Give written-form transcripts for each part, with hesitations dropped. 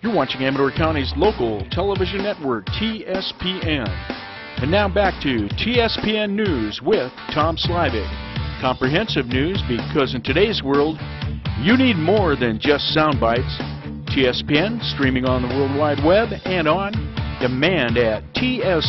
You're watching Amador County's local television network, TSPN. And now back to TSPN News with Tom Slivick. Comprehensive news, because in today's world, you need more than just sound bites. TSPN, streaming on the World Wide Web and on demand at tspntv.com.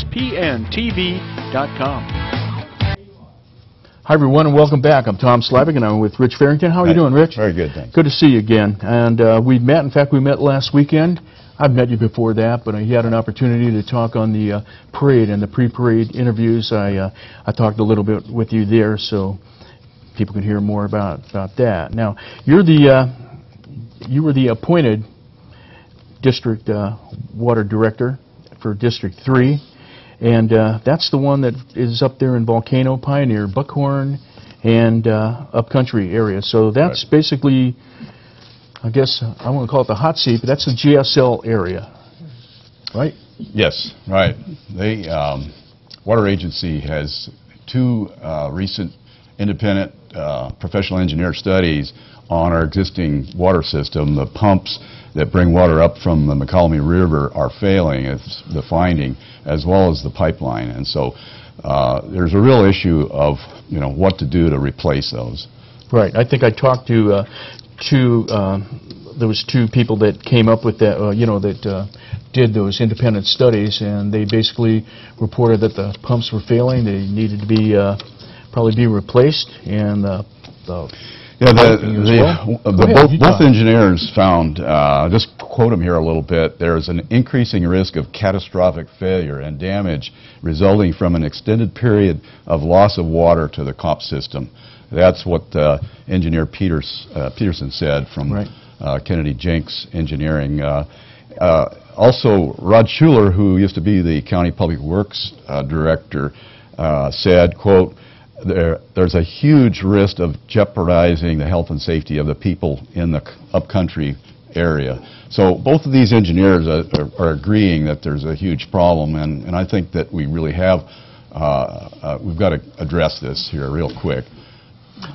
Hi everyone, and welcome back. I'm Tom Slivick, and I'm with Rich Farrington. How are you doing, Rich? Very good, thanks. Good to see you again. And we met. In fact, we met last weekend. I've met you before that, but I had an opportunity to talk on the parade and the pre-parade interviews. I talked a little bit with you there, so people can hear more about that. Now, you were the appointed district water director for District 3. And that's the one that is up there in Volcano, Pioneer, Buckhorn, and upcountry area. So that's basically, I guess, I won't call it the hot seat, but that's the GSL area, right? Yes, right. The Water Agency has two recent independent professional engineer studies on our existing water system. The pumps that bring water up from the McCallum River are failing, is the finding, as well as the pipeline. And so there's a real issue of, what to do to replace those. Right. I think I talked to there was two people that came up with that, that did those independent studies, and they basically reported that the pumps were failing. They needed to be probably be replaced, and both engineers found, just quote them here a little bit, there's an increasing risk of catastrophic failure and damage resulting from an extended period of loss of water to the comp system. That's what engineer Peterson said from Kennedy Jenks Engineering. Also, Rod Schuler, who used to be the County Public Works Director, said, quote, there's a huge risk of jeopardizing the health and safety of the people in the upcountry area. So both of these engineers are agreeing that there's a huge problem, and I think that we really have, we've got to address this here real quick.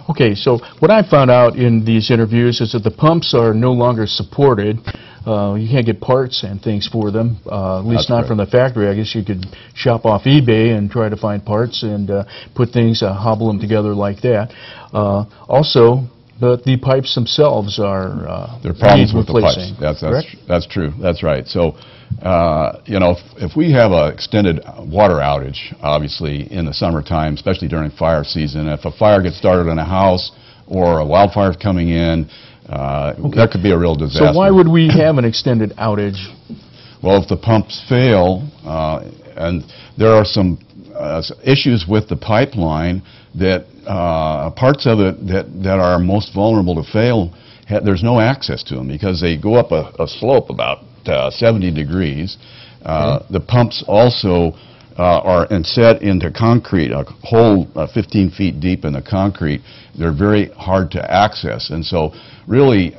Okay, so what I found out in these interviews is that the pumps are no longer supported. You can't get parts and things for them, at least not from the factory. I guess you could shop off eBay and try to find parts and put things, hobble them together like that. Also, the pipes themselves are there are problems with replacing. The pipes. That's true. That's right. So, if we have an extended water outage, obviously in the summertime, especially during fire season, if a fire gets started in a house or a wildfire is coming in, that could be a real disaster. So why would we have an extended outage? Well, if the pumps fail, and there are some issues with the pipeline that parts of it that are most vulnerable to fail, there's no access to them because they go up a slope about 70 degrees. The pumps also are set into concrete, a hole 15 feet deep in the concrete. They're very hard to access, and so really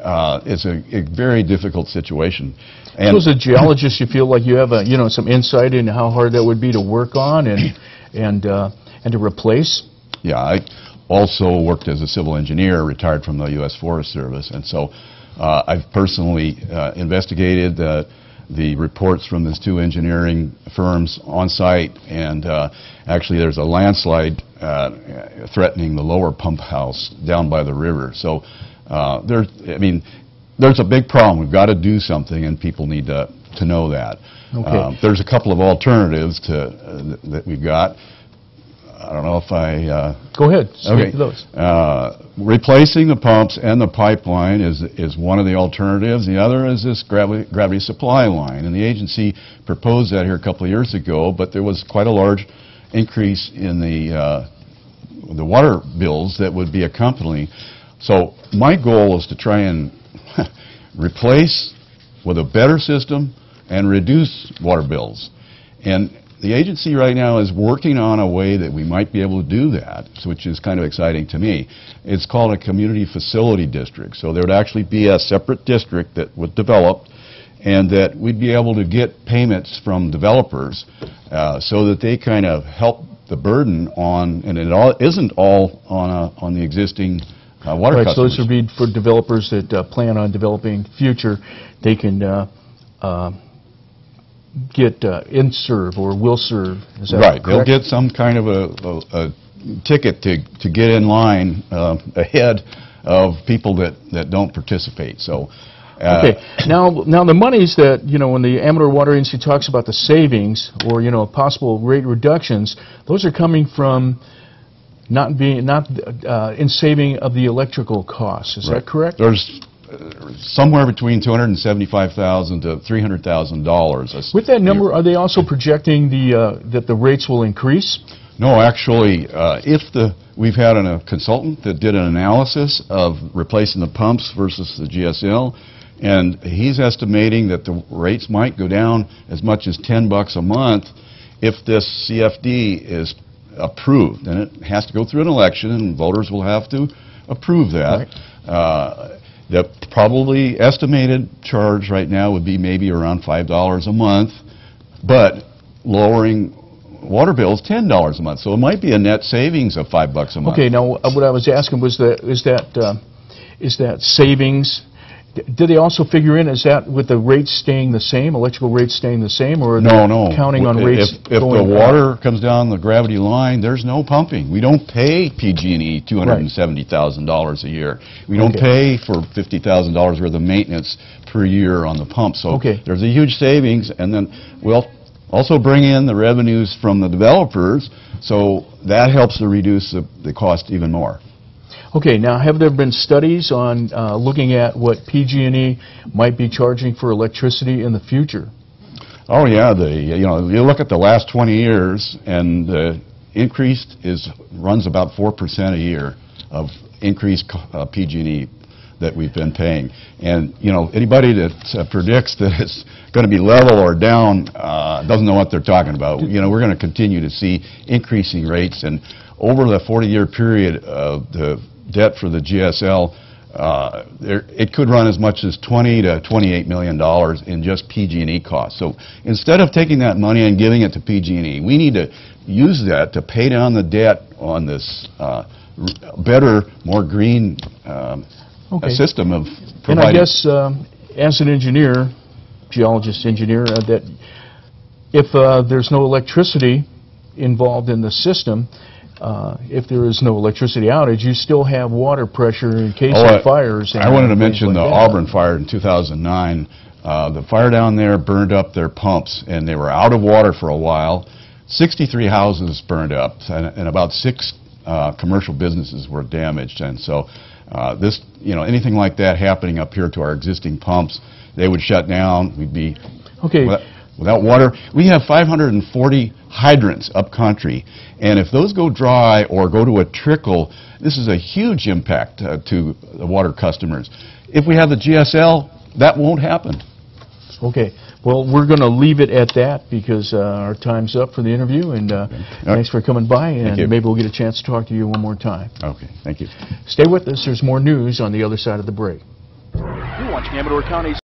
it's a very difficult situation. And so as a geologist, you feel like you have some insight into how hard that would be to work on and to replace? Yeah, I also worked as a civil engineer, retired from the U.S. Forest Service, and so I've personally investigated the reports from these two engineering firms on site, and actually there's a landslide threatening the lower pump house down by the river. So there's a big problem. We've got to do something, and people need to know that. Okay. There's a couple of alternatives that we've got. I don't know if I... Go ahead. Speak to those. Replacing the pumps and the pipeline is one of the alternatives. The other is this gravity supply line. And the agency proposed that here a couple of years ago, but there was quite a large increase in the water bills that would be accompanying. So my goal is to try and replace with a better system and reduce water bills. And the agency right now is working on a way that we might be able to do that, which is kind of exciting to me. It's called a community facility district. So there would actually be a separate district that would develop, and that we'd be able to get payments from developers so that they kind of help the burden on, and it isn't all on the existing water customers. So this would be for developers that plan on developing future. They can get in-serve or will serve. Is that Right. correct? They'll get some kind of a ticket to get in line ahead of people that don't participate. So. Okay. Now the monies that, when the Amador Water Agency talks about the savings or, possible rate reductions, those are coming from in saving of the electrical costs. Is that correct? There's somewhere between $275,000 to $300,000. With that number, are they also projecting that the rates will increase? No, actually, we've had a consultant that did an analysis of replacing the pumps versus the GSL, and he's estimating that the rates might go down as much as $10 a month if this CFD is approved. And it has to go through an election, and voters will have to approve that. Right. The probably estimated charge right now would be maybe around $5 a month, but lowering water bills $10 a month. So it might be a net savings of $5 a month. Okay, now what I was asking was is that savings? Did they also figure in, is that with the rates staying the same, electrical rates staying the same, or are they counting on rates if going the water comes down the gravity line, there's no pumping. We don't pay PG&E $270,000 a year. We don't pay for $50,000 worth of maintenance per year on the pump. So there's a huge savings, and then we'll also bring in the revenues from the developers, so that helps to reduce the cost even more. Okay, now have there been studies on looking at what PG&E might be charging for electricity in the future? Oh yeah, you look at the last 20 years, and the increase runs about 4% a year of increased PG&E that we've been paying. And anybody that predicts that it's going to be level or down doesn't know what they're talking about. We're going to continue to see increasing rates, and over the 40-year period of the debt for the GSL, it could run as much as $20 to $28 million in just PG&E costs. So instead of taking that money and giving it to PG&E, we need to use that to pay down the debt on this better, more green system of providing. And I guess as an engineer, geologist engineer, that if there's no electricity involved in the system, if there is no electricity outage, you still have water pressure in case of fires. I wanted to mention the Auburn fire in 2009. The fire down there burned up their pumps, and they were out of water for a while. 63 houses burned up, and about 6 commercial businesses were damaged. And so anything like that happening up here to our existing pumps, they would shut down. We'd be without water. We have 540 hydrants up country, and if those go dry or go to a trickle, this is a huge impact to the water customers. If we have the GSL, that won't happen. Okay. Well, we're going to leave it at that because our time's up for the interview, and thanks for coming by, and maybe we'll get a chance to talk to you one more time. Okay. Thank you. Stay with us. There's more news on the other side of the break. You're watching Amador County's